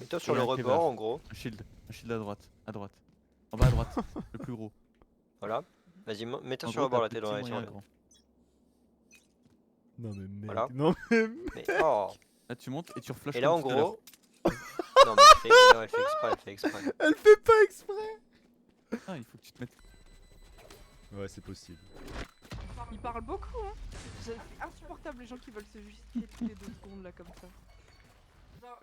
Mets-toi sur Et le un rebord kebab. en gros. Un shield à droite. À droite. En bas à droite. Le plus gros. Voilà. Vas-y, mets-toi En sur le gros, rebord t'as là, t'es dans petit, la direction. moyen, grand. Non mais mec, Voilà. non mais... Mais oh. Là, tu montes et tu reflushes Et là comme en tout à l'heure. gros. Non mais tu fais. Non, elle fait exprès, elle fait exprès. Elle fait pas exprès. Ah, il faut que tu te mettes. Ouais, c'est possible. Il parle beaucoup, hein. C'est insupportable les gens qui veulent se justifier toutes les 2 secondes là comme ça.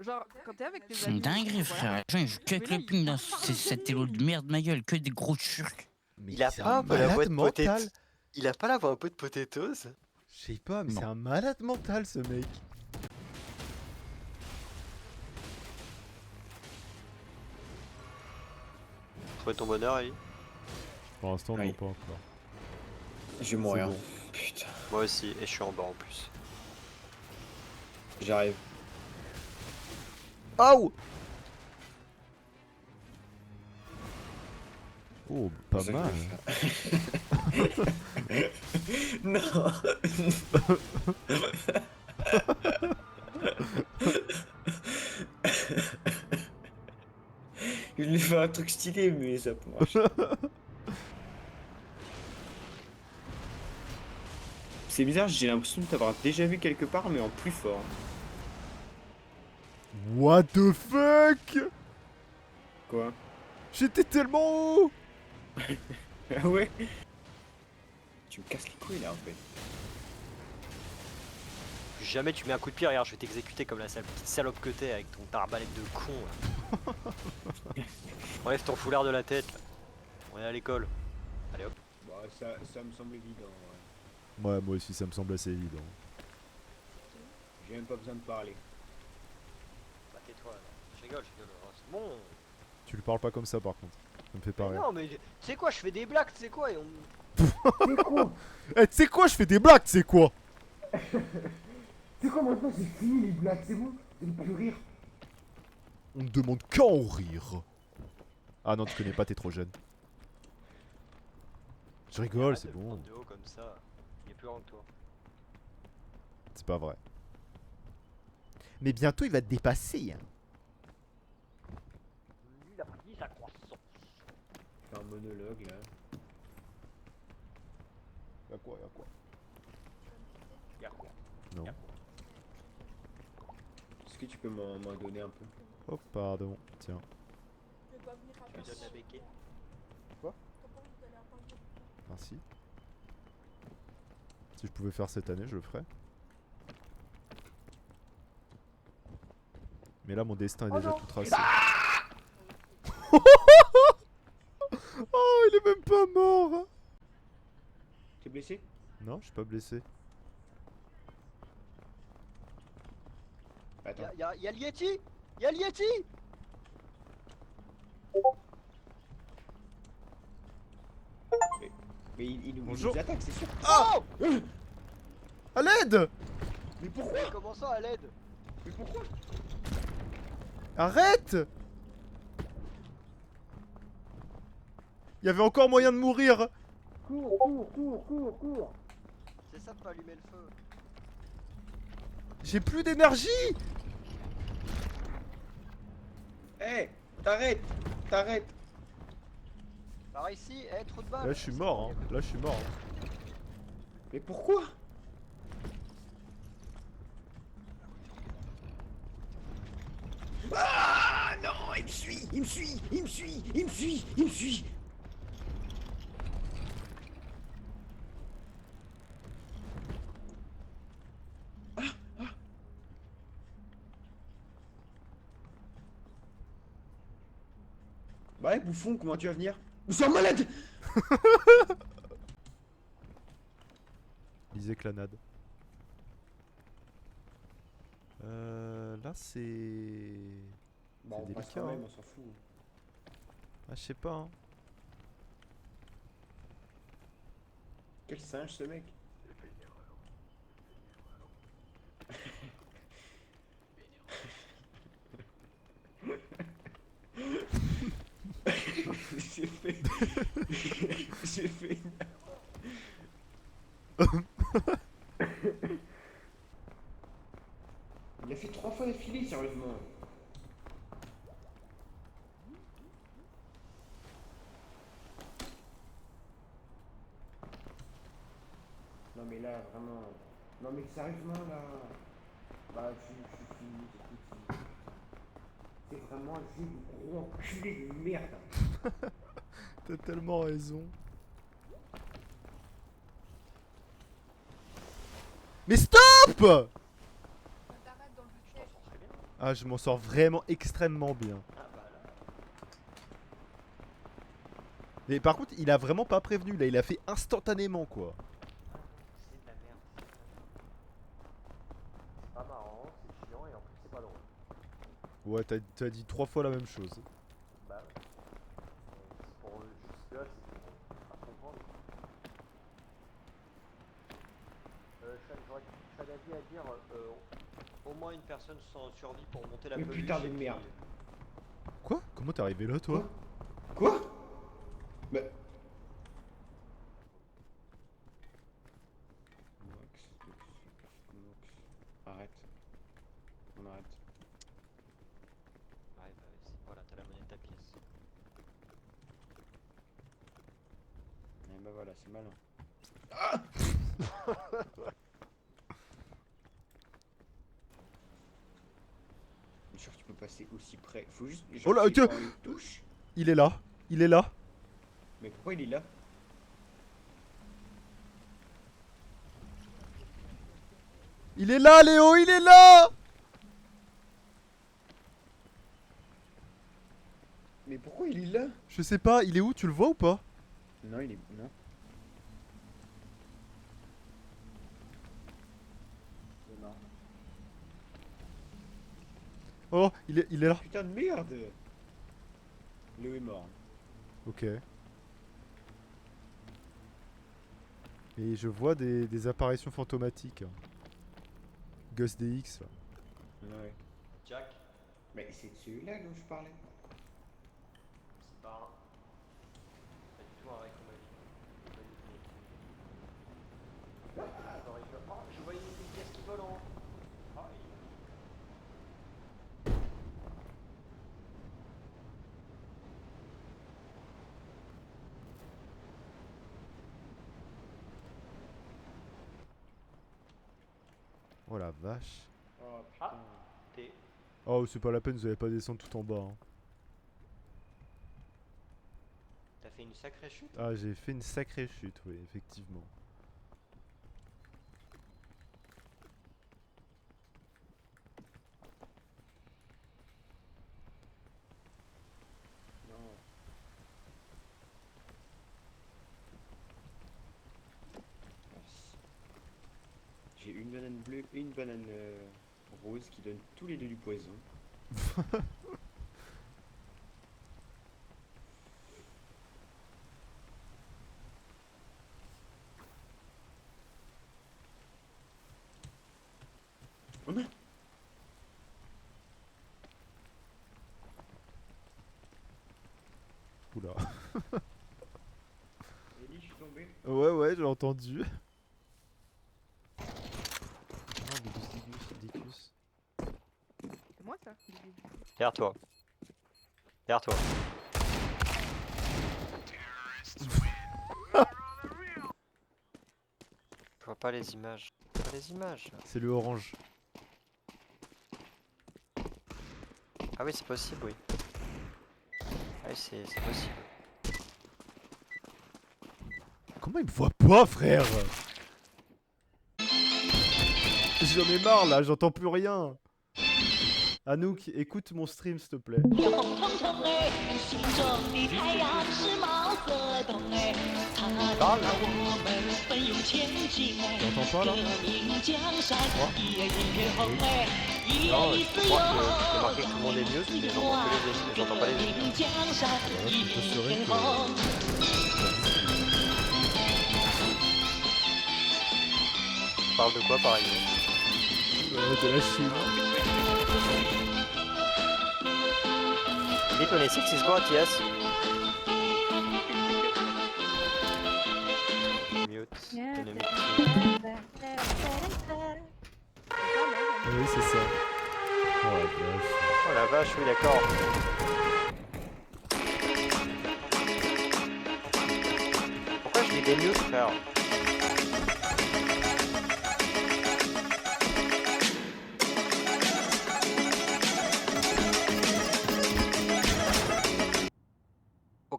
Genre, quand t'es avec tes C'est une amis. dinguerie, voilà. frère. Les gens ils jouent que Mais avec là, le il ping dans parle cette de élo lui. de merde, ma gueule. Que des gros turcs. Mais Il a c'est pas un peu la voix de mental. potatoes. Il a pas la voix un peu de potatoes. Je sais pas, mais Non. c'est un malade mental ce mec. Trouver ton bonheur, Ali. Pour l'instant, Oui. non, pas encore. Je vais mourir. bon. Putain, Moi aussi, et je suis en bas en plus. j'arrive. Oh. Oh, pas C'est ça que mal. je vais faire. Non. Je lui fais un truc stylé, mais ça peut marcher. C'est bizarre, j'ai l'impression de t'avoir déjà vu quelque part, mais en plus fort. What the fuck? Quoi? J'étais tellement haut. Ah ouais? Tu me casses les couilles là en fait. Jamais tu mets un coup de pied, regarde, je vais t'exécuter comme la sale petite salope que t'es avec ton arbalète de con là. Enlève ton foulard de la tête là. On est à l'école. Allez hop. Bah, ça me semble évident. Ouais, moi aussi, ça me semble assez évident. J'ai même pas besoin de parler. Bah tais-toi là. Je rigole, c'est bon. Tu lui parles pas comme ça par contre. Ça me fait pas Mais rire. non mais tu sais quoi, je fais des blagues, tu sais quoi et on... Eh, tu sais quoi, je fais des blagues, tu sais quoi? C'est quoi maintenant, c'est fini les blagues, c'est bon? Je ne plus rire. On ne demande qu'à en rire. Ah non, tu connais pas, t'es trop jeune. Je rigole, Arrête c'est de bon. prendre de haut comme ça. Il est plus grand que toi. C'est pas vrai. Mais bientôt, il va te dépasser. Hein. Lui, il a pris sa croissance. Fais un monologue là. Y'a quoi, y'a quoi? Y'a quoi? Non. Est-ce que tu peux m'en donner un peu? Oh, pardon. Tiens. Je lui donne la béquille. Merci. Si je pouvais faire cette année, je le ferais. Mais là, mon destin est déjà tout tracé. Oh, il est même pas mort. T'es blessé? Non, je suis pas blessé. Attends. Y'a le Yeti! Y'a le Yeti! Mais il Bonjour. nous attaque, c'est sûr. Oh! À l'aide! Mais pourquoi? Comment ça à l'aide? Mais pourquoi? Arrête! Il y avait encore moyen de mourir. Cours. C'est ça de pas allumer le feu. J'ai plus d'énergie. Eh, t'arrêtes. Par ici, trop de balles. Là, je suis mort. Hein. Là, je suis mort. Hein. Mais pourquoi? Ah non, il me suit. Bah ouais, bouffon, comment tu vas venir? Nous sommes malades. Lisez clanade. Là, c'est. Bah C'est on passe délicat, quand même, hein. on s'en fout. Ah, je sais pas. Hein. Quel singe ce mec. J'ai fait... J'ai fait... Il a fait 3 fois d'affilée, sérieusement. mais là, vraiment. Non, mais sérieusement, là. Bah, je suis fini, c'est fini. C'est vraiment un jeu de gros enculé de merde. T'as tellement raison. Mais stop! T'arrêtes dans le budget. Très bien. Ah, je m'en sors vraiment extrêmement bien. Ah bah là. Mais par contre, il a vraiment pas prévenu là, il a fait instantanément quoi. C'est de la merde. C'est pas marrant, c'est chiant et en plus c'est pas drôle. Ouais, t'as dit 3 fois la même chose. Bah ouais. C'est pour eux, juste là, c'est pour faire comprendre. J'aurais d'avis à dire au moins une personne sans survie pour monter la Mais peluche. putain de et puis- merde. Quoi? Comment t'es arrivé là toi? Quoi? Mais. Arrête. On arrête. Ouais, bah, voilà, t'as la monnaie de ta pièce. Et bah voilà, c'est malin. Je suis sûr que tu peux passer aussi près. Faut juste. Oh là, appuyer tiens. sur une touche. Il est là, il est là. Mais pourquoi il est là? Il est là Léo, il est là! Mais pourquoi il est là? Je sais pas, il est où? Tu le vois ou pas? Non, il est. Non. C'est mort. Oh, il est là. Putain de merde! Léo est mort. Ok. Et je vois des apparitions fantomatiques. Ghost DX là. Ouais. Jack, Mais c'est de celui-là dont je parlais. c'est pas du tout un rec comme ma vie. Oh, je vois une pièce qui vole en. Ah, Oh la vache. Oh putain. t'es. Oh, c'est pas la peine, vous allez pas descendre tout en bas. Hein. T'as fait une sacrée chute. Ah, j'ai fait une sacrée chute, oui, effectivement. Non. Merci. J'ai une banane bleue et une banane rose qui donnent tous les deux du poison. On a. Oula. Ellie, je suis tombé. Ouais, j'ai entendu. Ah, Dicus. C'est moi ça. Derrière toi. Derrière toi. Je vois pas les images. Je vois pas les images. C'est le orange. Ah oui, c'est possible, oui. Ah oui, c'est possible. Comment il me voit pas, frère? J'en ai marre là, j'entends plus rien. Anouk, écoute mon stream s'il te plaît. Parle là. T'entends pas là? Non, je crois que c'est marqué que tout le monde est mieux, mais j'entends que les j'entends pas les autres. Ouais, je peux t'assurer que... Tu parles de quoi par exemple? de la Chine. B26 is what, yes. Mute. Enemy. Oui, c'est ça. Oh la vache. Oh la vache, oui d'accord. Pourquoi je dis des mute, frère?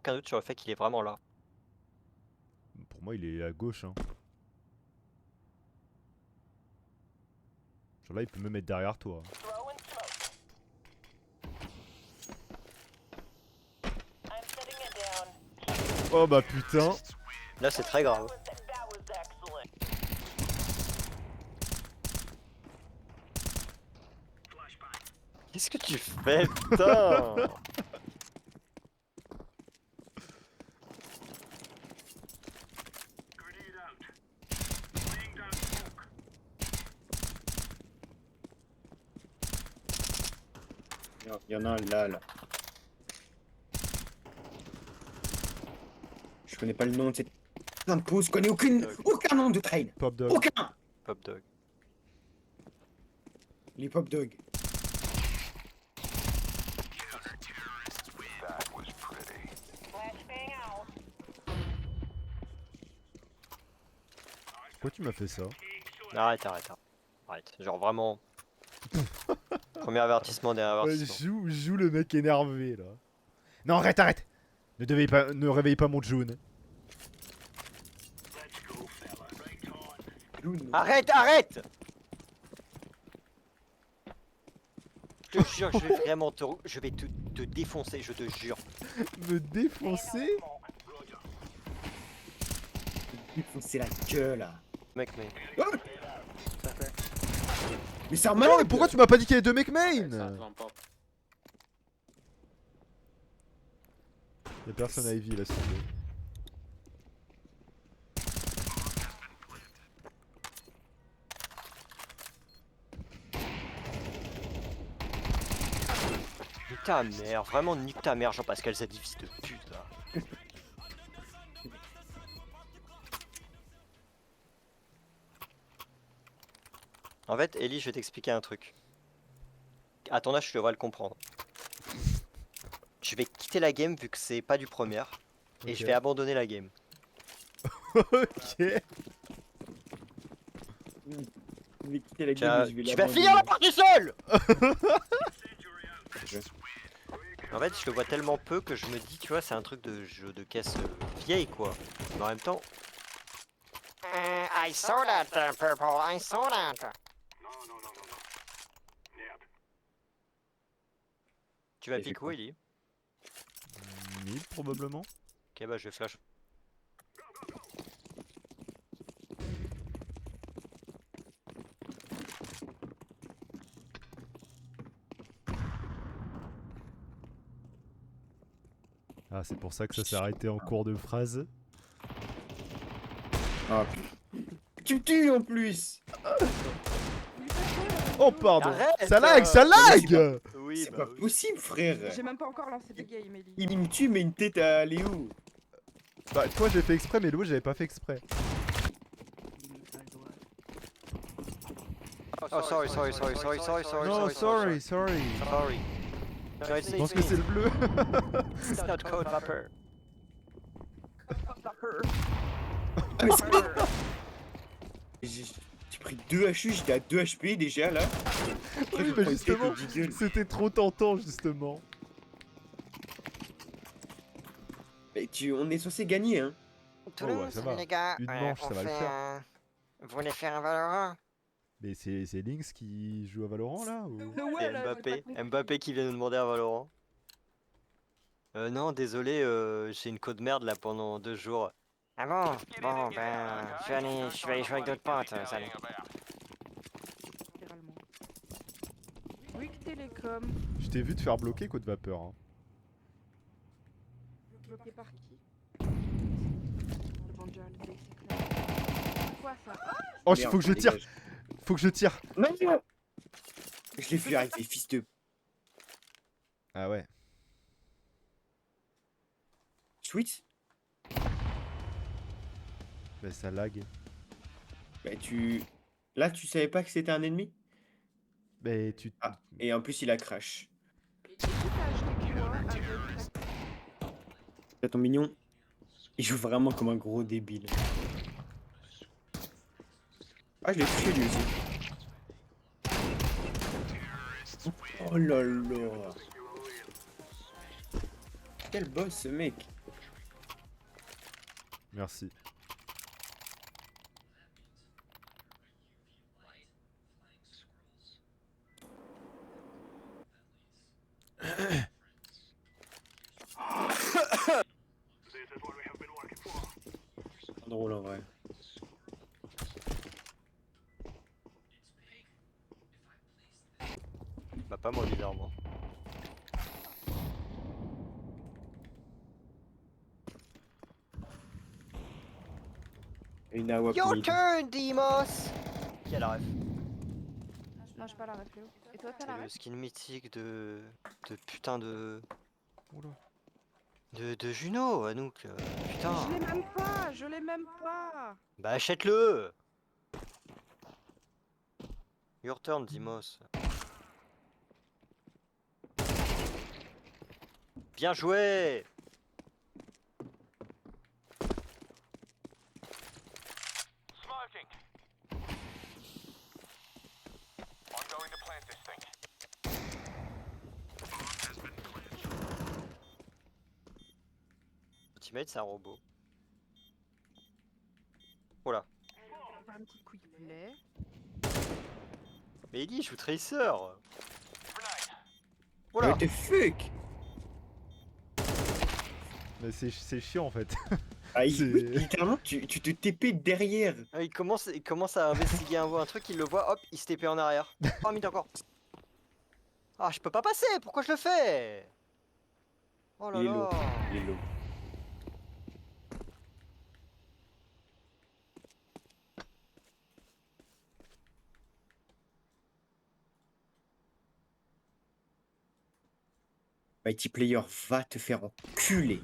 aucun doute sur le fait qu'il est vraiment là. Pour moi, il est à gauche. Hein. Genre là, il peut me mettre derrière toi. Oh bah putain. Là, c'est très grave. Qu'est-ce que tu fais, putain? Il y en a un là. Je connais pas le nom de cette putain de pause, je connais aucun nom de train. Pop dog. Aucun. Pop dog. Les pop dogs. Pourquoi tu m'as fait ça? Arrête. Genre vraiment. Premier avertissement derrière Ouais, avertissement. joue le mec énervé là. Non, arrête. Ne réveille pas mon June. Arrête! Je te jure, je vais vraiment je vais te défoncer, je te jure. Me défoncer? C'est la gueule là. Mec, mais. Mais c'est un Non, malade. mais pourquoi tu m'as pas dit qu'il y avait deux mecs main? Y'a personne à Ivy là, s'il te plaît. Nique ta mère, vraiment nique ta mère, Jean-Pascal Zadi, fils de pute là. En fait, Ellie, je vais t'expliquer un truc. À ton âge, tu devrais le comprendre. Je vais quitter la game vu que c'est pas du premier. Et Ok. je vais abandonner la game. Ok. Je vais quitter la Tu game vas, et je vais tu vas l'abandonner. finir la partie seul. En fait, je le vois tellement peu que je me dis, tu vois, c'est un truc de jeu de caisse vieille quoi. Mais en même temps. I saw that, Purple, I saw that. Tu vas Et c'est piquer où, quoi Ellie? Mid probablement. Ok, bah je vais flash. Ah, c'est pour ça que ça s'est arrêté en cours de phrase. Ah, tu me tues en plus. Oh pardon. Arrête, Ça lag, ça lag. Oui, C'est bah pas oui. possible, frère. J'ai même pas encore lancé des games, Ellie. Il me tue, mais une tête à Léo. Bah toi j'ai fait exprès mais l'autre j'avais pas fait exprès. Oh, sorry. Non, sorry. Sorry. No, it's Je pense que c'est le bleu. It's not code vapor. Ah, mais c'est pas... J'ai pris 2 HU, j'étais à 2 HP déjà là. Après, Oui, je mais prends une tête justement, au Deagle. c'était trop tentant justement. Mais on est censé gagner, hein. ouais, ça va. les gars. Une manche, ça va le faire. Vous voulez faire un Valorant? Mais c'est Lynx qui joue à Valorant là ou... C'est Mbappé qui vient nous demander un Valorant. Non, désolé, j'ai une code merde là pendant 2 jours. Ah bon? Bon, ben, je vais aller jouer avec d'autres potes, salut. Littéralement. Week Telecom. Je t'ai vu te faire bloquer Code Vapeur. Hein. Bloqué par qui? Le Banjal, c'est clair. Quoi ça? Oh, Merde, faut que je tire. dégage. Faut que je tire. Non, non. Je l'ai vu arriver, fils de... Ah ouais. Sweet. Bah ça lag. Bah Là, tu savais pas que c'était un ennemi? Mais tu... Ah, et en plus, il a crash. Et qui t'a acheté quoi avec C'est ton mignon. Il joue vraiment comme un gros débile. Ah, je l'ai touché lui aussi. Oh là là. Quel boss ce mec. Merci. Pas drôle en vrai. Bah pas moi bizarrement. Une AWP Your mid. turn, Dimos. Qui a la ref? Non, j'ai pas la ref, Léo. Et toi, t'as C'est la le ref? skin mythique de putain de Oula. de Juno, Anouk. Putain. Je l'ai même pas, je l'ai même pas. Bah achète-le. Your turn, Dimos. Bien joué. Ultimate, c'est un robot. Voilà. Faire un petit quick play. Mais il dit, je suis Tracer. What Voilà. the fuck? Mais c'est chiant en fait. Ah, C'est- oui, littéralement, tu te TP derrière. Ah, il commence à investiguer un truc, il le voit, hop, il se TP en arrière. Oh, mid encore. Ah, je peux pas passer, pourquoi je le fais? Oh là Il est low. là. Il est low. Mighty Player va te faire enculer.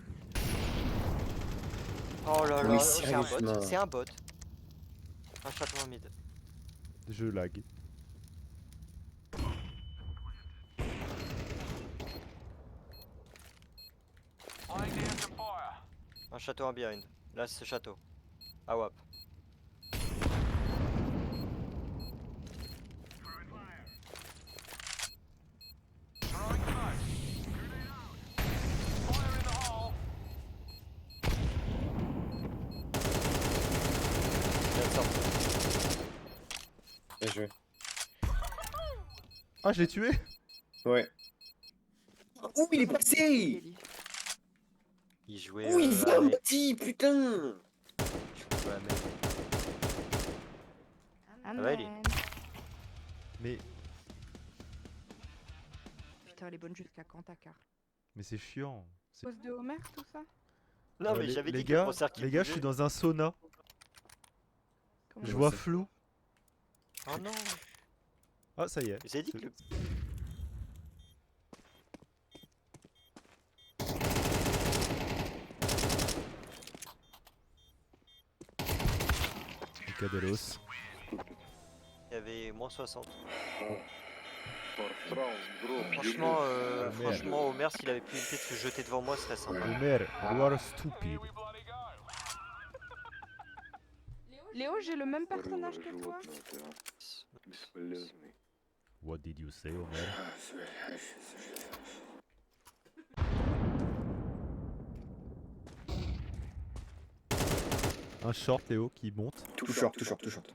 Oh là Mais là, c'est un bot, sérieusement. c'est un bot. Un château en mid. Je lag. Un château en behind. Là, c'est ce château. Ah ouais. Il vient de sortir. Bien joué. Ah, je l'ai tué. Ouais. Où il est passé? Kelly. Il jouait. Où il va, avec- Mati, putain? il jouait avec- va, Ellie. Amen. Mais Putain, elle est bonne jusqu'à quand ta carte? c'est chiant. C'est- Pose de Homer, tout ça? Non, mais les, j'avais les dit que le gars, concert qui les gars, je suis dans un sauna. Comment Je Ouais, vois c'est- flou. Oh non. Ah, ça y est. J'ai dit que le. Cadelos. Il y avait moins 60. Merde. Franchement, Omer, s'il avait pu éviter de se jeter devant moi, ce serait sympa. Omer, you are stupid. Léo, j'ai le même personnage que toi. What did you say, Omer? Un short, Léo, qui monte. Tout short, tout short, tout short.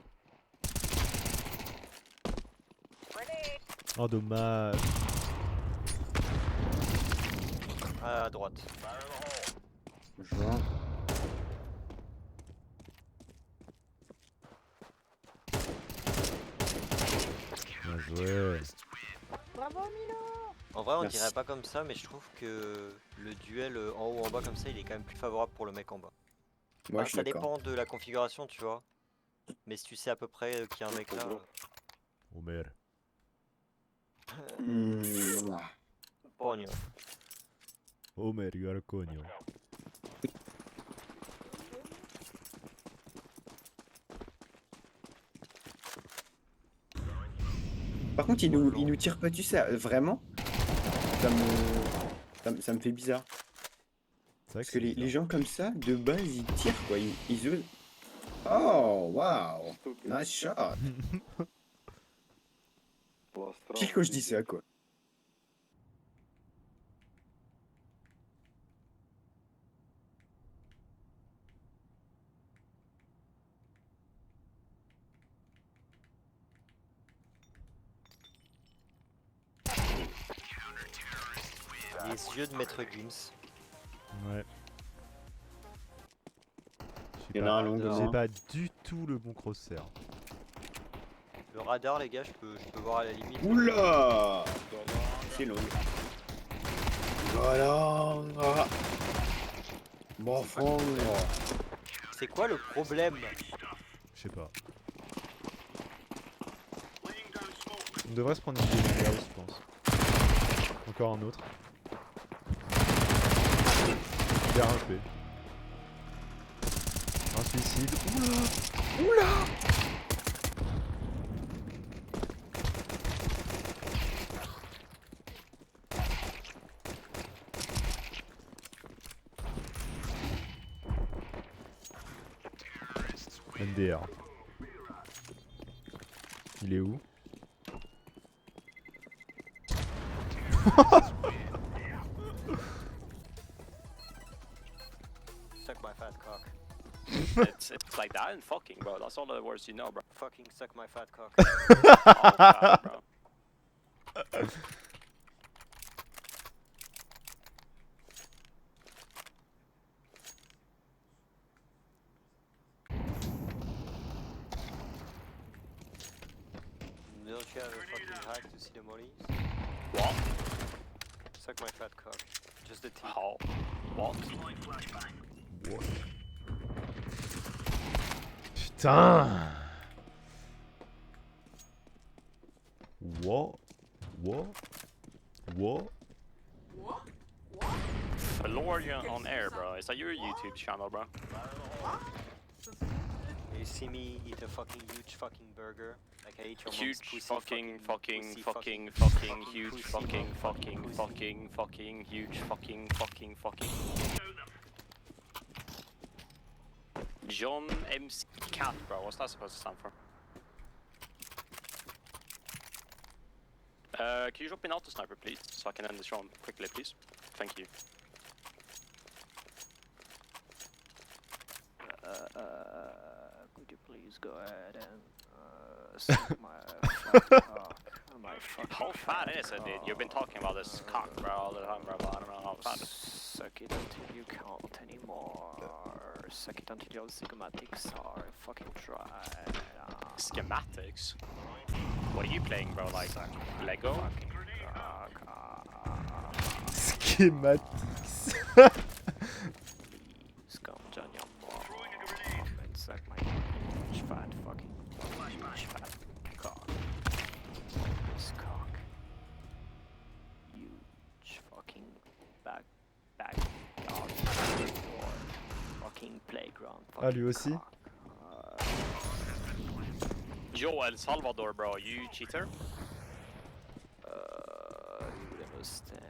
Oh, dommage. À droite. Je vois. Bien joué. Bravo, Milo. En vrai, on Merci. dirait pas comme ça, mais je trouve que le duel en haut en bas comme ça, il est quand même plus favorable pour le mec en bas. Moi, Enfin, je suis ça d'accord. dépend de la configuration, tu vois. Mais si tu sais à peu près qu'il y a un mec là, Omer. pogno. Omer, you are a cogno. Par contre, il nous tire pas, tu sais, vraiment? Ça me fait bizarre. C'est vrai Parce que les bizarre. gens comme ça, de base, ils tirent quoi. Ils osent. Oh, waouh! Nice shot! Pire quand je dis ça, quoi. Les yeux de Maître Gims. Ouais. Il y en a un long Radar. J'ai pas du tout le bon crosshair. Le radar, les gars, je peux voir à la limite. Oula. C'est long. Voilà. Bon fond. C'est quoi le problème? Je sais pas. On devrait se prendre une deuxième house, je pense. Encore un autre. Bien un HP. Un suicide. Oula! Oula! NDR. Il est où? Suck my fat cock. It's like that and fucking, bro. That's all the words you know, bro. Fucking suck my fat cock. All bad, bro. Don't you have a fucking hack to see the mollies? What? Suck my fat cock. Just the tip. How? What? What? Putain! What? What? What? Lord, you're on air, bro. Is that your YouTube channel, bro? You see me eat a fucking huge fucking burger? Like I eat your mom's Huge pussy fucking pussy huge pussy fucking huge fucking. John MC Cat, bro. What's that supposed to stand for? Can you drop me an auto sniper, please, so I can end this round quickly, please? Thank you. Could you please go ahead and suck my fat cock? My fucking How fat is it, dude? You've been talking about this cock, bro, all the time, bro, but I don't know how fat it is. Suck it until you can't anymore. Suck it until your schematics are fucking dry. Schematics? What are you playing, bro? Like Lego? Fucking cock. Schematics. Please come down your mom and suck my huge fat cock. This cock. Huge fucking back dog. Fucking playground. Ah, lui aussi? cock. Yo, El Salvador, bro, you cheater? You would understand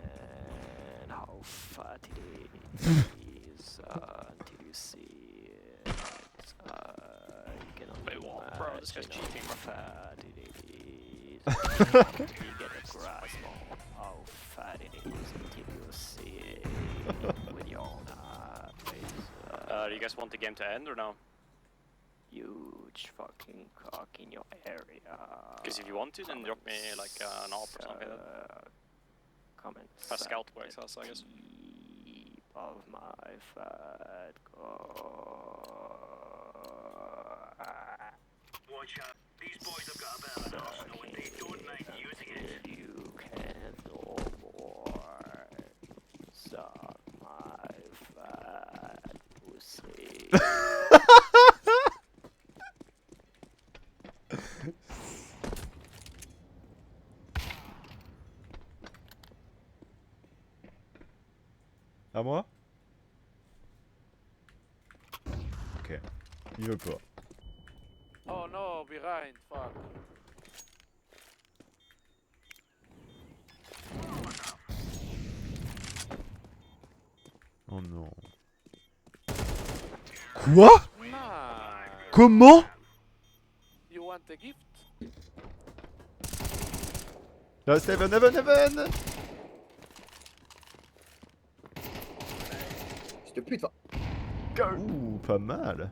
how fat it is until you see it. You cannot Wait, what, bro? This guy's imagine cheating, how bro. fat it is. Until you get a grasp of how fat it is until you see it with your own eyes. Do you guys want the game to end or no? Huge fucking cock in your area. Because if you want to, then drop me like an op or something. Comments. A scout works also, I guess. Tip of my fat cock. Watch out. These boys have got a bit of an arsenal and they don't mind using it. You can no more suck my fat pussy. À moi? Ok. Il veut pas. Oh no, behind, fuck. Oh non. Quoi? Nah. Comment? You want a gift? Là, Heaven. S'il te plaît, toi. Ouh, pas mal.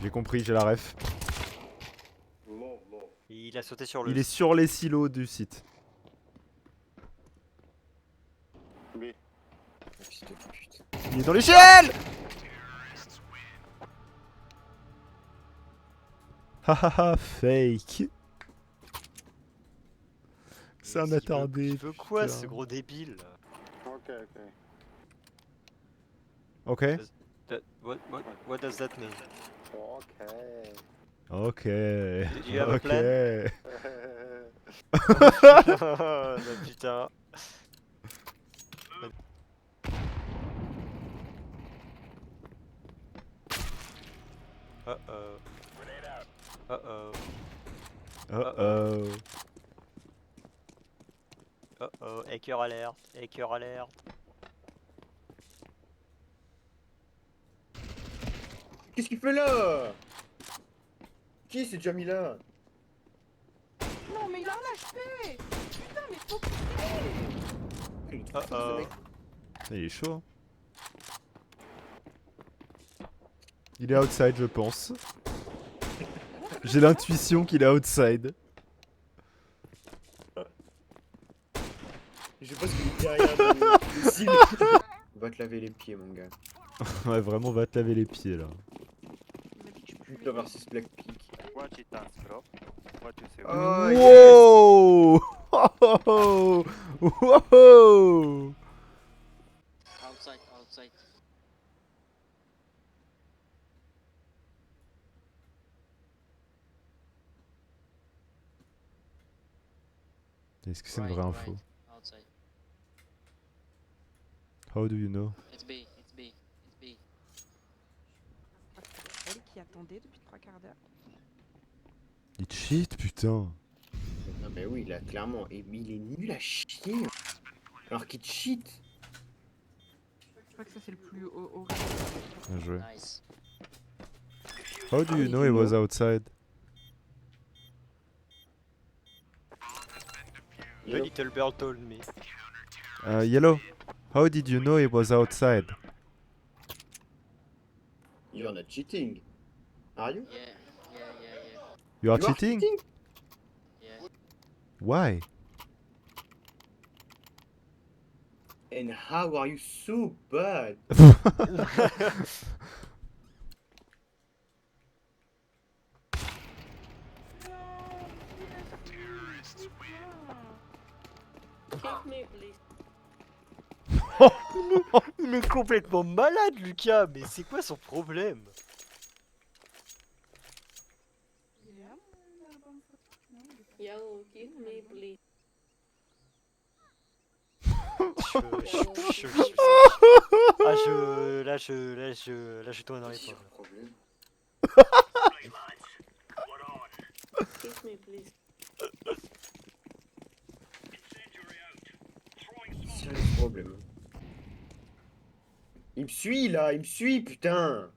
J'ai compris, j'ai la ref. Il a sauté sur le. Il est sur les silos du site. Il est dans l'échelle. Hahaha, fake. C'est un attardé. Il veut quoi putain. ce gros débile? Ok. What does that mean? Ok. Do you have a Ok. plan? Oh putain. Uh-oh. Uh-oh. Oh oh. Uh-oh. Hacker alerte. Hacker alerte. Qu'est-ce qu'il fait là? Qui c'est déjà mis là? Non, mais il a un HP. Putain, mais faut Uh-oh. Il est chaud. Hein. Il est outside, je pense. J'ai l'intuition qu'il est outside. Je pense qu'il est derrière le cible. Va te laver les pieds, mon gars. Ouais, vraiment, va te laver les pieds là. Putain, versus Blackpink. Wow! Wow! Wow! Outside, outside. Est-ce que c'est une vraie info? Outside. How do you know? It's B, it's B, it's B. Elle qui attendait depuis 3 quarts d'heure. Il cheat, putain. Non, mais oui, là, clairement. Et il est nul à chier. Alors qu'il cheat. Je crois que ça c'est le plus horrible. Bien joué. Nice. How do you know he was outside? The little bird told me. Yellow, how did you know he was outside? You're not cheating. Are you? Yeah, yeah, yeah, yeah. You are You are cheating? Yeah. Why? And how are you so bad? Il est complètement malade, Lucas. Mais c'est quoi son problème? Là, je tourne dans les pommes. C'est le problème. Il me suit là, il me suit, putain.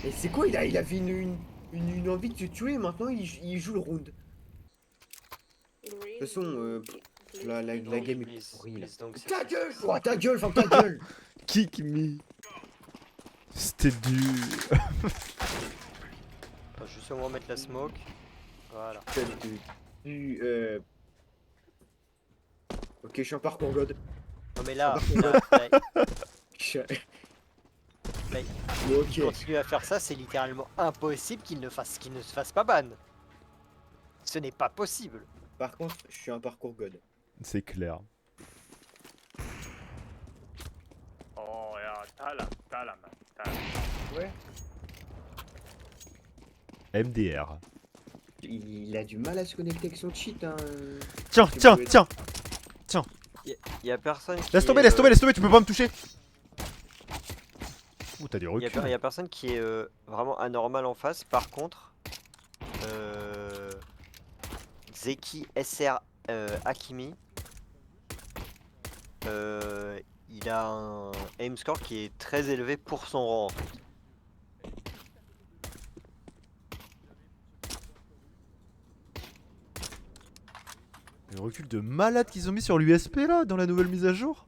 Et c'est quoi, il avait une envie de se tuer, maintenant il joue le round. De toute façon, la game est pourrie là. Ta gueule, toi, ta gueule, ferme ta gueule. Kick me. C'était dur. Je vais sûrement mettre la smoke. Voilà. Ok, je suis en parcours god. Non mais là, Ok. continue à faire ça, c'est littéralement impossible qu'il ne se fasse pas ban. Ce n'est pas possible. Par contre, je suis en parcours god. C'est clair. Oh ja, Tala man. Ouais. MDR. Il a du mal à se connecter avec son cheat, hein. Tiens, tiens, tiens. Y a personne qui Laisse tomber, est, laisse tomber, laisse tomber, tu peux pas me toucher. Ouh, t'as du recul. y a personne qui est vraiment anormal en face. Par contre, Zeki SR Hakimi, il a un aim score qui est très élevé pour son rang. En fait. Le recul de malade qu'ils ont mis sur l'USP là, dans la nouvelle mise à jour.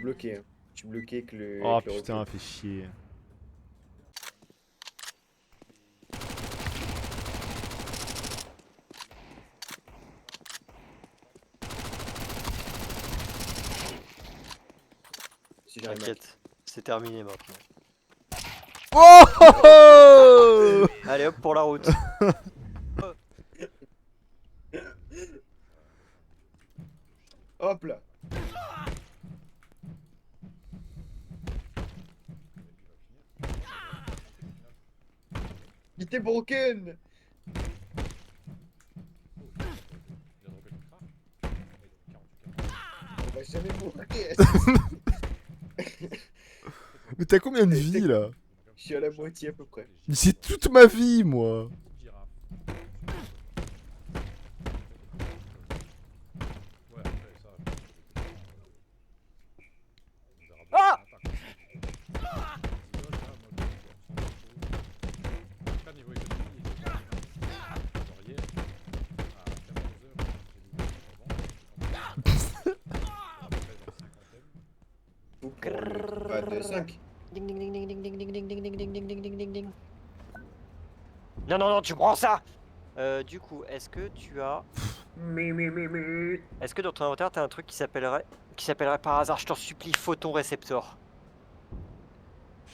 Bloqué. Hein. suis bloqué avec le. Oh avec le putain, recul. fait chier. Si j'arrive à- T'inquiète, c'est terminé maintenant. Oh, oh, oh Allez hop pour la route. Hop là. Il était broken. On va jamais mourir. Mais t'as combien de vie là? Je suis à la moitié à peu près. Mais c'est toute ma vie, moi. Ah! Faut pour le combat de 5. Ding ding ding ding ding ding ding ding ding ding ding ding ding ding ding ding. Non, non, non, tu prends ça. Du coup, est-ce que tu as... Mais. Est-ce que dans ton inventaire, t'as un truc qui s'appellerait par hasard, je t'en supplie, photon réceptor?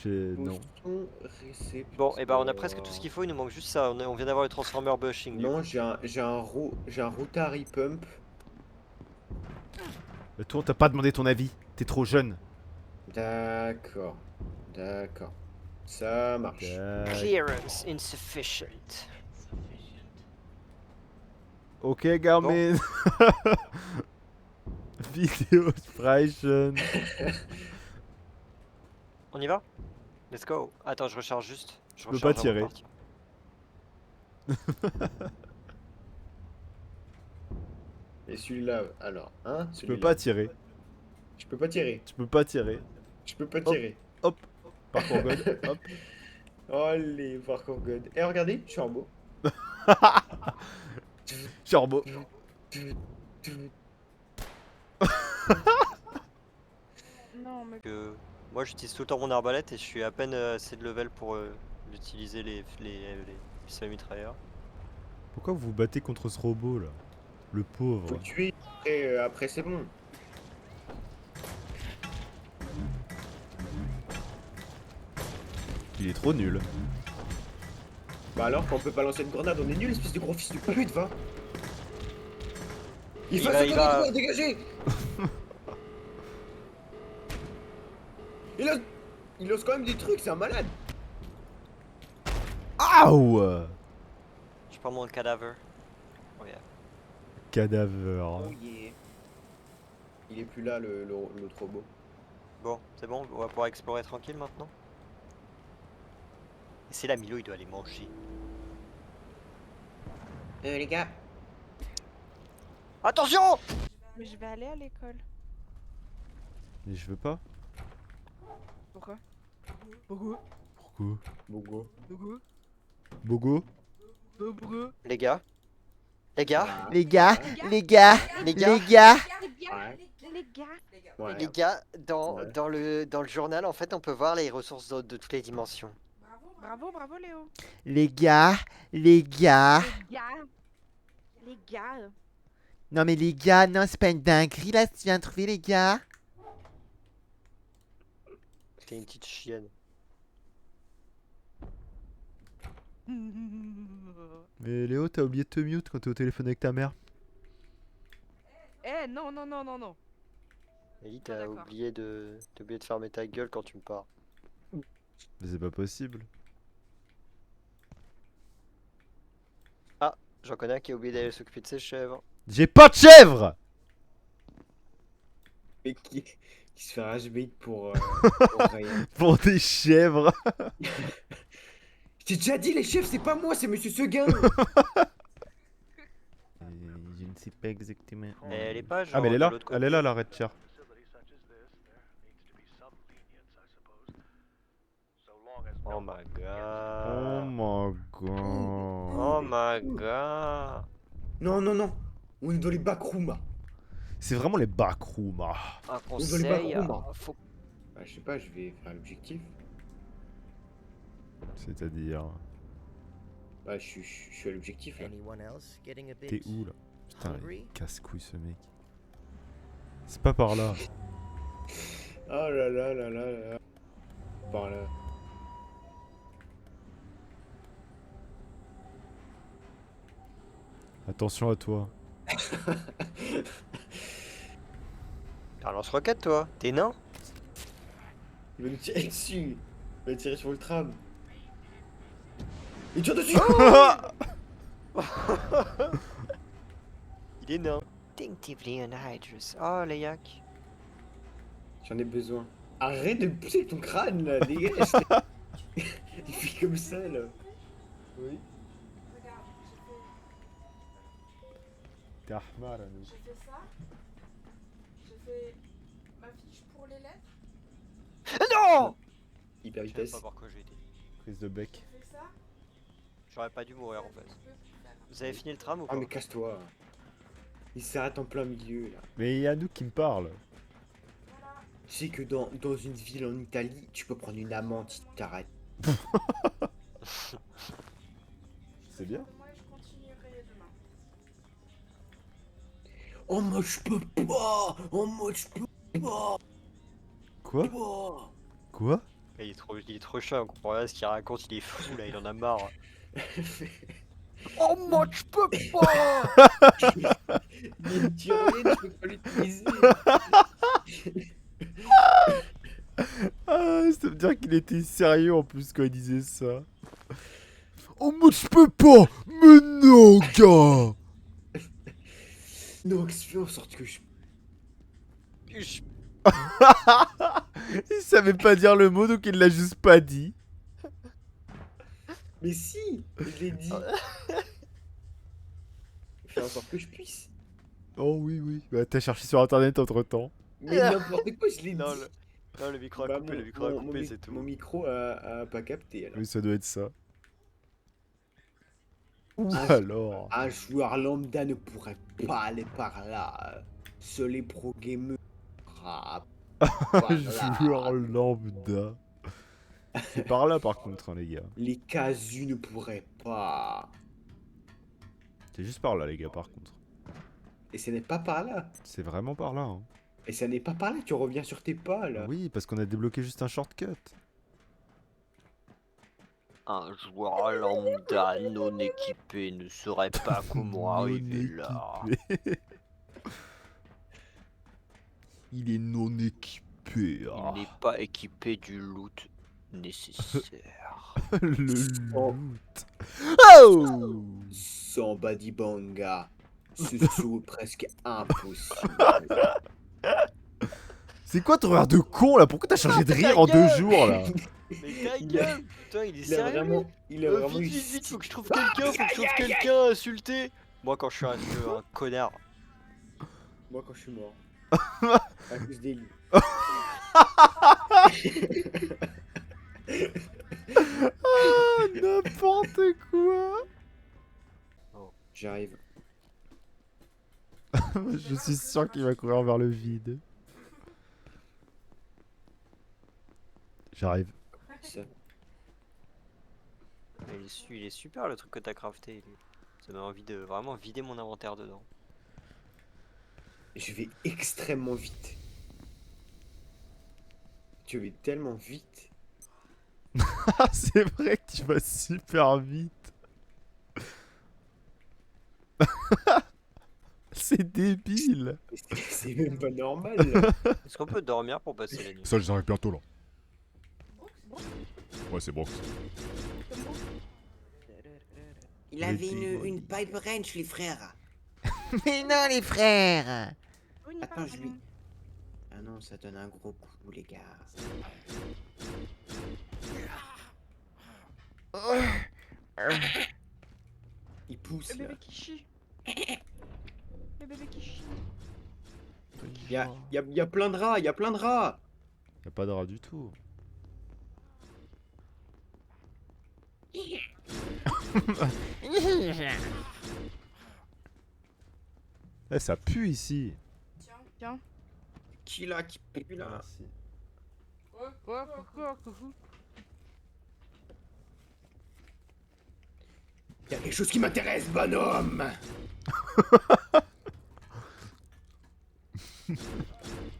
Non. Bon, et bah on a presque tout ce qu'il faut, il nous manque juste ça. On vient d'avoir le transformer bushing. Non, j'ai un rotary pump. Mais toi, on t'a pas demandé ton avis. T'es trop jeune. D'accord. D'accord. Ça marche. Clearance insufficient. Ok, Garmin. Vidéo Sprite. On y va? Let's go. Attends, je recharge juste. Je peux pas recharge avant de tirer. partir. Et celui-là, alors, hein? Tu peux pas tirer. Je peux pas tirer. Tu peux pas tirer. Je peux pas tirer. Hop. Parcours God. Hop. Oh les parcours God. Et regardez, je suis en beau. Turbo. Non, mais. Moi j'utilise tout le temps mon arbalète et je suis à peine assez de level pour utiliser les pistolets mitrailleurs. Pourquoi vous vous battez contre ce robot là? Le pauvre. Faut le tuer. Après c'est bon. Il est trop nul. Bah alors, quand on peut pas lancer une grenade, on est nul, espèce de gros fils de pute, va. Il va dégager. Il ose quand même des trucs, c'est un malade. Aouh! Je prends mon cadavre. Oh yeah. Cadaver. Oh yeah. Il est plus là, l'autre robot. Bon, c'est bon, on va pouvoir explorer tranquille maintenant. Et c'est là, Milo, il doit aller manger. Les gars. Attention! Mais je vais aller à l'école. Mais je veux pas. Pourquoi? Pourquoi? Pourquoi? Bogo. Pourquoi? Bogo? Pourquoi? Les gars? Les gars? Les gars, les gars, Les gars? les gars. Ouais. Les gars. Ouais. Les gars, dans Ouais. le journal, en fait, on peut voir les ressources de toutes les dimensions. Bravo, bravo Léo. Les gars, les gars. Les gars. Les gars. Non mais les gars, non c'est pas une dinguerie là si tu viens de trouver les gars. T'es une petite chienne. Mais Léo, t'as oublié de te mute quand t'es au téléphone avec ta mère. Eh non, non, non, non, non. Ellie, Ah, t'as d'accord. oublié de fermer ta gueule quand tu me parles. Mais c'est pas possible. J'en connais un qui a oublié d'aller s'occuper de ses chèvres. J'ai pas de chèvre! Et qui se fait rage-bait pour rien. Pour des chèvres. J'ai déjà dit, les chefs, c'est pas moi, c'est Monsieur Seguin. Je ne sais pas exactement. Elle est pas genre Ah mais elle est de là, l'autre elle est là la red chair. Oh my Oh god. my god. Oh my god. Non, non, non. On est dans les backrooms. C'est vraiment les backrooms. Un Vous voulez pas conseil, combattre. Bah, je sais pas, je vais faire l'objectif. C'est-à-dire... Bah, je suis à l'objectif là. T'es où là? Putain, il casse-couille ce mec. C'est pas par là. Oh là là là là là. Par là. Attention à toi. T'as un lance-roquette toi? T'es nain? Il va nous tirer dessus. Il va tirer sur le tram. Il tire dessus. Il est nain. Distinctively anhydrous. Oh, les yak. J'en ai besoin. Arrête de pousser ton crâne là, dégage. Il fait comme ça là. Oui. T'es Ahmar, là, nous. J'ai fait ça. J'ai fait ma fiche pour les lettres. Non! Hyper Je sais vitesse. pas par quoi j'ai été. Prise de bec. J'ai fait ça. J'aurais pas dû mourir en fait. Vous avez fini le tram ou Ah pas? mais casse-toi. Il s'arrête en plein milieu là. Mais il y a nous qui me parle. Tu sais que dans une ville en Italie, tu peux prendre une amende si tu t'arrêtes. C'est bien. Moi, je continuerai demain. Oh moi je peux pas. Oh moi je peux pas. Quoi? Pas. Quoi? Il est trop chiant, on comprend rien ce qu'il raconte, il est fou là, il en a marre. Oh moi je peux pas! Il y a une tyrolienne, je peux pas l'utiliser. Ah, ça veut dire qu'il était sérieux en plus quand il disait ça. Oh moi je peux pas. Mais non gars. Donc fais en sorte que je... Il savait pas dire le mot donc il l'a juste pas dit. Mais si, je l'ai dit. Fais en sorte que je puisse. Oh oui oui. Bah t'as cherché sur internet entre temps. Mais n'importe quoi, je l'ai dit. Non, le micro a Bah, coupé, le micro a coupé, c'est tout. Mon micro a pas capté alors. Oui ça doit être ça. Ou Ah, alors. Un joueur lambda ne pourrait pas aller par là. Seuls les pro gamers. Un joueur lambda. C'est par là par contre hein, les gars. Les casus ne pourraient pas. C'est juste par là les gars par contre. Et ce n'est pas par là. C'est vraiment par là hein. Et ça n'est pas par là, tu reviens sur tes pas là. Oui parce qu'on a débloqué juste un shortcut. Un joueur lambda non équipé ne saurait pas comment arriver là. équipé. Il est non équipé. Il ah. n'est pas équipé du loot nécessaire. Le Oh. loot. Oh Sans Badibanga, ce saut est presque impossible. C'est quoi ton rire de con là? Pourquoi t'as changé de rire en 2 jours là? Mais ta gueule! Putain, il est Il a sérieux? vraiment, il a vraiment eu... Vite, faut que je trouve quelqu'un, à insulter! Moi, quand je suis un connard. Moi quand je suis mort. À cause des lits. Ah, n'importe quoi. J'arrive. Je suis sûr qu'il va courir vers le vide. J'arrive. Ça. Mais il est super le truc que t'as crafté. Ça m'a envie de vraiment vider mon inventaire dedans. Je vais extrêmement vite. Tu vas tellement vite. Ah, c'est vrai que tu vas super vite. C'est débile. C'est même pas normal. Est-ce qu'on peut dormir pour passer la nuit? Ça, j'arrive bientôt là. Ouais, c'est bon. Il avait une pipe wrench, les frères. Mais non, les frères. Attends, je lui... Ah non, ça donne un gros coup, les gars. Il pousse, Le là. bébé qui chie. Le bébé qui chie. Y a plein de rats, y a plein de rats. Y'a pas de rat du tout. Eh, ça pue ici. Tiens. Qui là, qui pue là? Merci. Y'a quelque chose qui m'intéresse, bonhomme.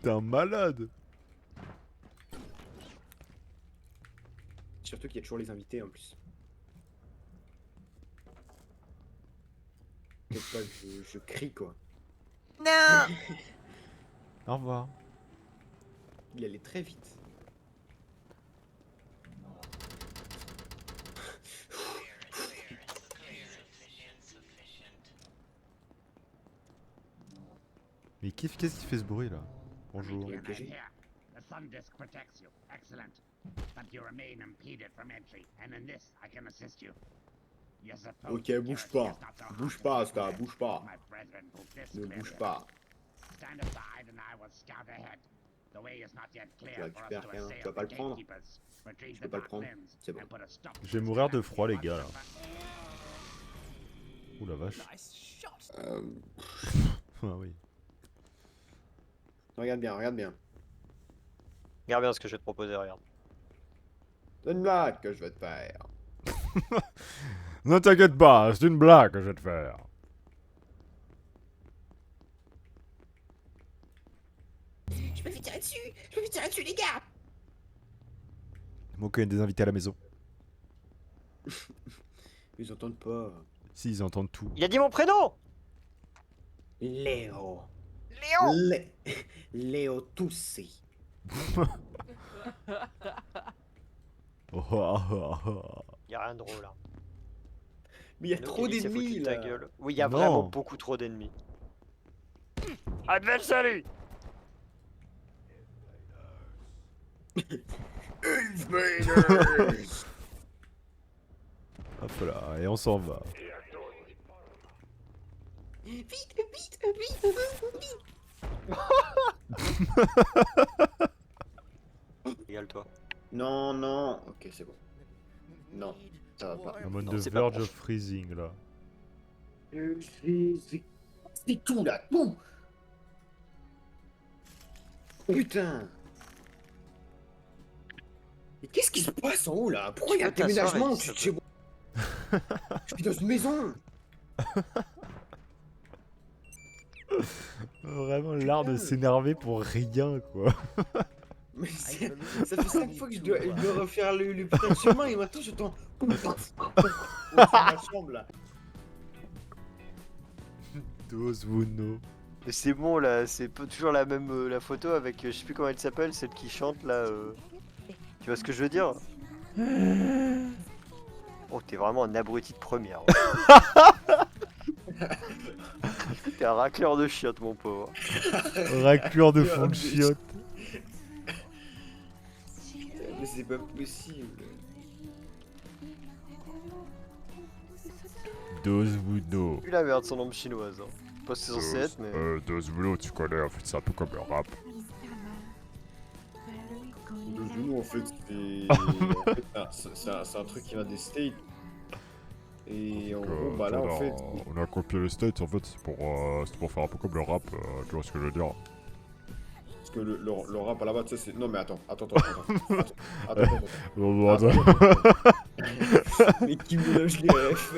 T'es un malade. Surtout qu'il y a toujours les invités en plus. Peut-être pas, je crie quoi. Non. Au revoir. Il allait très vite. Mais qu'est-ce qui fait ce bruit là? Bonjour. Il est piégé. The sun disk protects you. Excellent. But you remain impeded from entry, and in this I can assist you. You're supposed Ok, to bouge carry pas. just not so Bouge hard pas, as Asta, this. bouge pas. My brethren will this Ne clear bouge you. pas. Stand aside and I will scout ahead. The way is not yet Tu clear for us récupères to rien. assail Tu vas pas the le prendre. gatekeepers. Retrieve Je peux the pas le dark prendre. lens C'est bon. and put a stop Je vais to mourir this de froid les gars là. calamity. Ouh la vache. Ah oui. Regarde bien, regarde bien. Regarde bien ce que je vais te proposer, regarde. C'est une blague que je vais te faire. Ne t'inquiète pas, c'est une blague que je vais te faire. Je me fais tirer dessus. Je me fais tirer dessus, les gars. Moi, quand il y a des invités à la maison. Ils entendent pas. Si, ils entendent tout. Il a dit mon prénom. Léo. Léon. Léo Toussé. Oh, oh, oh, oh. Y a rien de drôle là. Mais il y a Donc, trop Ellie s'est foutu d'ennemis de ta là. gueule. Oui, il y a Non. vraiment beaucoup trop d'ennemis. Adversary. Hop là, et on s'en va. Vite, vite, vite, vite. Régale-toi. Non, non. Ok, c'est bon. Non, ça va pas. En mode Non, de c'est pas Verge bon. of Freezing là. C'est tout là, tout. Putain. Mais qu'est-ce qui se passe en haut là? Pourquoi il y a un Tu peux t'asseoir, déménagement Ellie, s'il te chez moi? Je suis dans une maison. Vraiment l'art de s'énerver pour rien quoi. Mais ça fait 5 fois que je dois refaire le putain de chemin et maintenant j'entends. Au ma chambre là. Those who know. Mais c'est bon là, c'est toujours la même la photo avec je sais plus comment elle s'appelle, celle qui chante là. Tu vois ce que je veux dire? Oh, t'es vraiment un abruti de première. T'es un racleur de chiottes, mon pauvre. Raclure de fond de chiotte. Mais c'est pas possible. Those who know. Plus la merde son nom chinoise. Hein. Je sais pas si c'est censé être, mais. Those who know, tu connais, en fait c'est un peu comme le rap. Le genou en fait c'est un truc qui vient des States. Et en gros bah là en fait. On a copié les States en fait, c'est pour faire un peu comme le rap, tu vois ce que je veux dire. Parce que le rap à la base, tu sais, c'est. Non mais attends. Attends. Mais qui mélange les refs.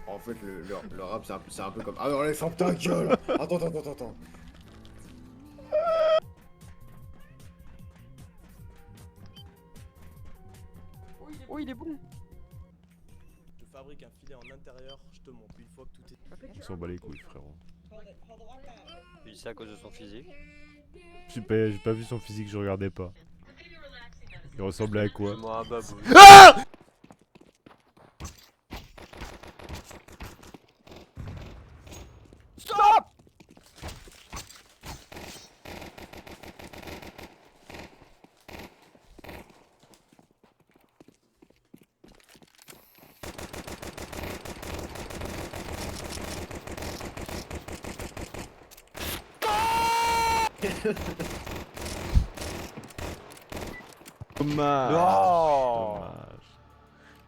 En fait, le rap, c'est un peu comme. Ah non, allez, ferme ta gueule. Attends. Oh, il est bon. Je fabrique un filet en intérieur, je te montre une fois que tout est. Ils s'en bat les couilles frérot. Tu dis ça à cause de son physique. J'ai pas vu son physique, je regardais pas. Il ressemblait à quoi? Moi, un babou. Stop! Dommage. Non!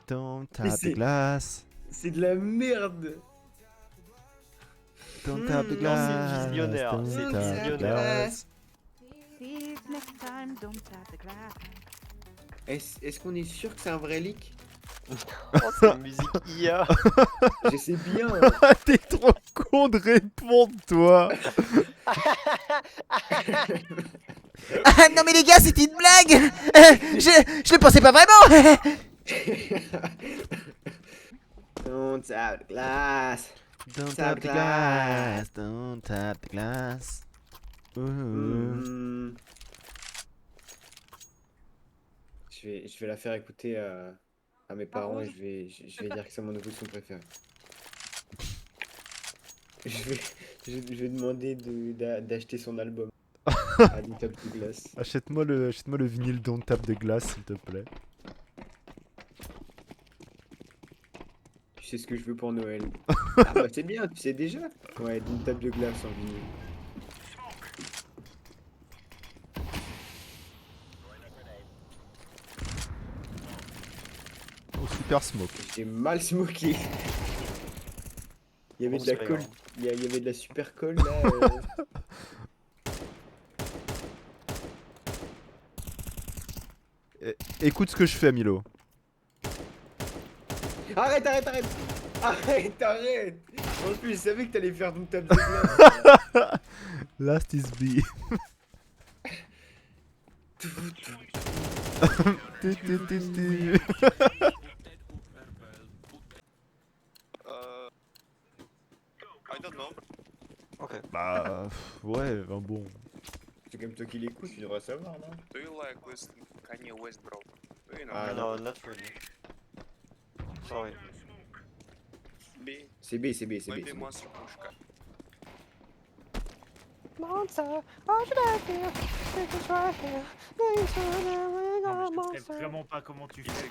Don't Mais tap c'est- the glass. C'est de la merde. Don't tap the Non, glass. c'est visionnaire, Don't c'est tap the visionnaire. glass. Next time, don't tap the glass. Est-ce qu'on est sûr que c'est un vrai leak? Oh, c'est une musique IA. Je sais bien. T'es trop con de répondre, toi. Ah non mais les gars, c'était une blague. Je le pensais pas vraiment. Don't tap the glass. Don't tap the glass, don't tap the glass. Hmm. Je vais la faire écouter à mes parents et je vais dire que c'est mon nouveau son préféré. Je vais demander d'acheter son album à Don't Tap the Glass. Achète-moi le vinyle Don't Tap the Glass, s'il te plaît. Tu sais ce que je veux pour Noël. Ah bah c'est bien, tu sais déjà. Ouais, Don't Tap the Glass en vinyle. Oh, super smoke. J'ai mal smoké. Il y avait de la c'est pas colle, grave. il y avait de la super colle là. Écoute ce que je fais, Milo. Arrête. En plus, je savais que t'allais faire Don't Tap the Glass. Last is B. I don't know. Ok. Bah, ouais, ben bon. C'est comme toi qui l'écoutes, tu devrais savoir, non? Do you like listen Kanye West, bro? Do you know? Ah No, not really. Sorry. B. C'est B, c'est B, c'est B. Maybe c'est B. Monster Pushka. Non, mais je sais vraiment pas comment tu fais.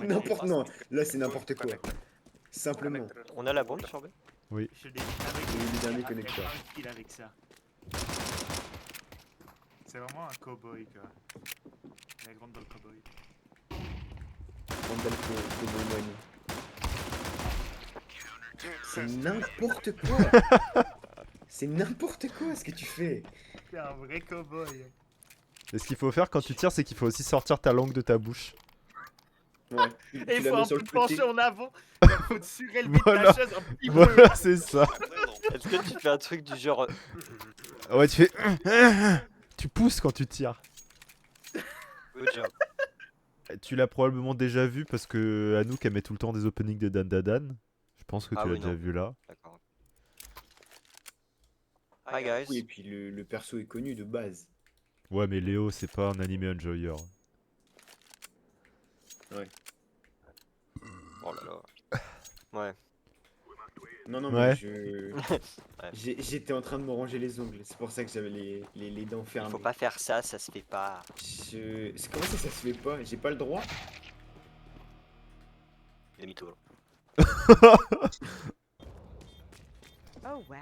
N'importe non, là c'est n'importe quoi. Simplement. On a la bombe sur B? Oui. Je l'ai avec Le dernier connecteur. un kill avec ça. C'est vraiment un cowboy quoi. La grande dans le cowboy. C'est n'importe quoi. C'est n'importe quoi ce que tu fais. C'est un vrai cowboy. Et ce qu'il faut faire quand tu tires, c'est qu'il faut aussi sortir ta langue de ta bouche. Ouais. Et il faut un peu pencher en avant. Il faut surélever Voilà. ta chaise un petit peu. Voilà, c'est ça. Est-ce que tu fais un truc du genre. Ouais, tu fais. Tu pousses quand tu tires. Good job. Tu l'as probablement déjà vu parce que Anouk elle met tout le temps des openings de Dan Dan. Je pense que Ah tu l'as oui, déjà non. vu là. D'accord. Hi guys. Oui, et puis le perso est connu de base. Ouais, mais Léo, c'est pas un anime enjoyer. Ouais. Oh là là. Ouais. Non, Ouais. mais j'étais en train de me ranger les ongles. C'est pour ça que j'avais les dents fermées. Faut pas faire ça, ça se fait pas. Comment ça se fait pas? J'ai pas le droit? Les mythos. Oh wow.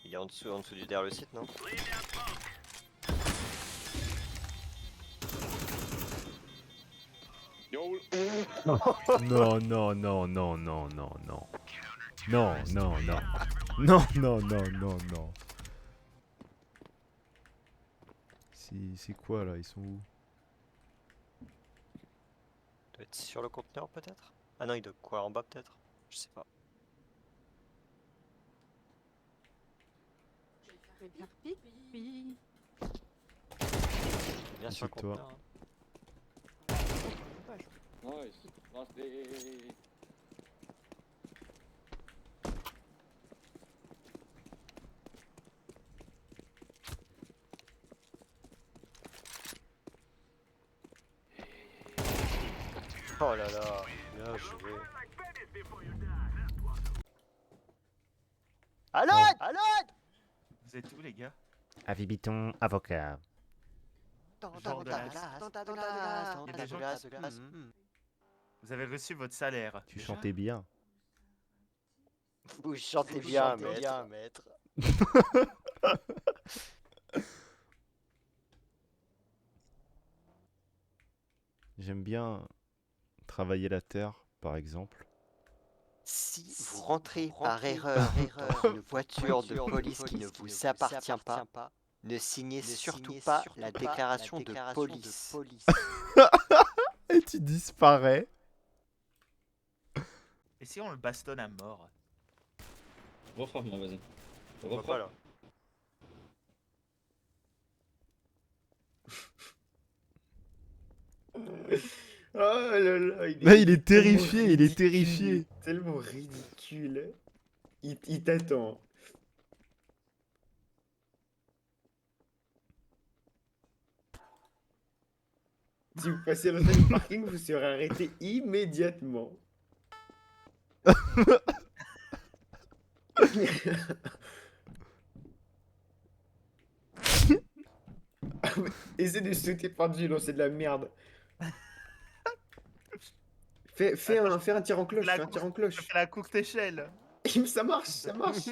Il est en dessous du derrière le site, non? Non, non, non, non, non, non, non. Non, non, non. Non, non, non, non, non. C'est quoi là? Ils sont où? Il doit être sur le conteneur peut-être? Ah non, il doit quoi en bas peut-être? Je sais pas. Je vais faire pipi. Bien sur le C'est toi. conteneur. Hein. Nice. Last B. Oh là là, bien joué. À l'aide! À l'aide! Vous êtes où les gars? Avibiton, avocat. Genre de la- Il y a des gens qui- Vous avez reçu votre salaire. Tu chantais bien. Vous chantez bien, maître. J'aime bien travailler la terre, par exemple. Si vous rentrez par erreur dans une voiture de police qui ne vous appartient pas, ne signez surtout pas la déclaration de police. Et tu disparais. Et si on le bastonne à mort? Refrappe-moi, vas-y. Pourquoi là? Oh là là, Là, il est tellement terrifié, il est ridicule, terrifié. Tellement ridicule. Il t'attend. Si vous passez dans le parking, vous serez arrêté immédiatement. Essaie de sauter par-dessus, non, c'est de la merde. Fais un tir en cloche, fais un tir en cloche. Fais la courte échelle. Ça marche, ça marche.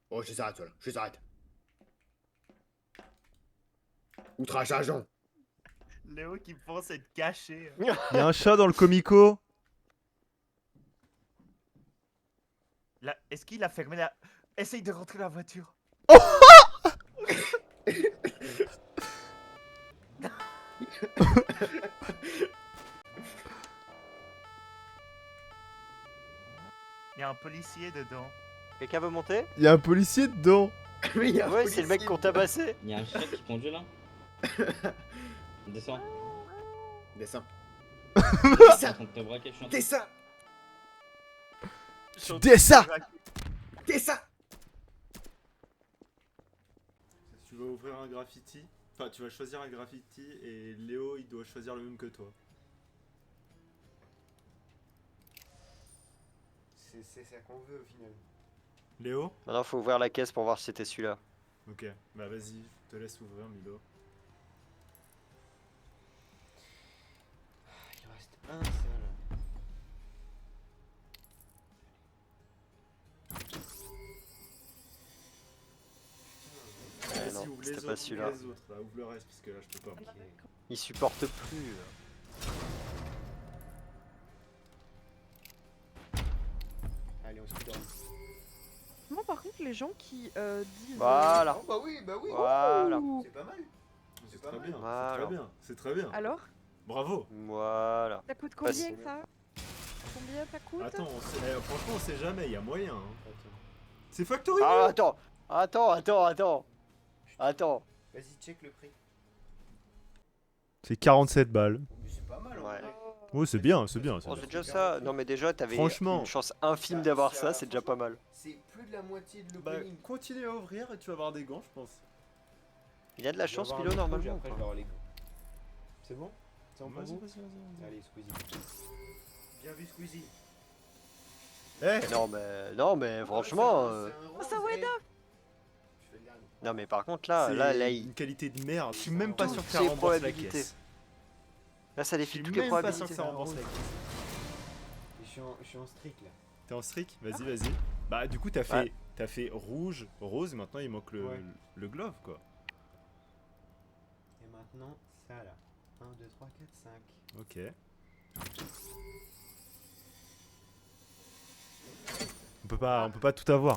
Oh, je les arrête, voilà, je les arrête. Outrage à agent. Léo qui pense être caché. Il y a un chat dans le comico. Là, est-ce qu'il a fermé la... Essaye de rentrer dans la voiture. Il y a un policier dedans. Quelqu'un veut monter? Il y a un policier dedans. Mais il y a un Ouais, c'est le mec policier qu'on tabassait. Il y a un chef qui conduit là. Descends. Descends. Je suis en train de te braquer, je suis en train de... Descends. Descends. Descends. Tu vas ouvrir un graffiti. Enfin, tu vas choisir un graffiti et Léo, il doit choisir le même que toi. C'est ça qu'on veut au final. Léo? Maintenant, faut ouvrir la caisse pour voir si c'était celui-là. Ok, bah vas-y, je te laisse ouvrir, Milo. Il reste un seul. Non, Vas-y, ouvre c'était les pas autres, celui-là. ouvre les autres. Bah, ouvre le reste, parce que là, je peux pas. Il supporte plus. Allez, on se dort. Non, par contre, les gens qui disent. Voilà. Oh, bah oui, bah oui. Voilà. C'est pas mal. C'est pas très mal. bien, Voilà. c'est très bien, c'est très bien. Alors, Bravo. Voilà. ça coûte Bah, combien ça? Combien ça coûte? Attends, franchement, on sait jamais, il y a moyen. Hein. C'est Factory. Ah, attends. Attends. Vas-y, check le prix. C'est 47 balles. Mais c'est pas mal, en Ouais. vrai. Oh, c'est bien, c'est bien. Oh, c'est déjà ça. Non, mais déjà, t'avais Franchement. une chance infime d'avoir ça, c'est déjà pas mal. C'est plus de la moitié de Bah, l'opening. continue à ouvrir et tu vas avoir des gants, je pense. Il y a de la chance, Milo, normalement. Après, je vais avoir les gants. C'est bon? C'est bon pour Vas-y, vous? vas-y. Allez, Squeezie. Bien vu, Squeezie. Eh, Non, mais franchement. Oh, ça ouais, Non, mais par contre, là, c'est il. une qualité de merde. Je suis même pas sûr que ça Toutes ces rembourse la probabilités. caisse. Là, ça Je défile suis toutes les même pas sûr que probabilités. ça rembourse la caisse. Je suis en strict là. T'es en strict? Vas-y, vas-y. Bah, du coup, t'as fait rouge, rose, maintenant il manque Ouais. le glove, quoi. Et maintenant, ça là. 1, 2, 3, 4, 5. Ok. On peut pas tout avoir.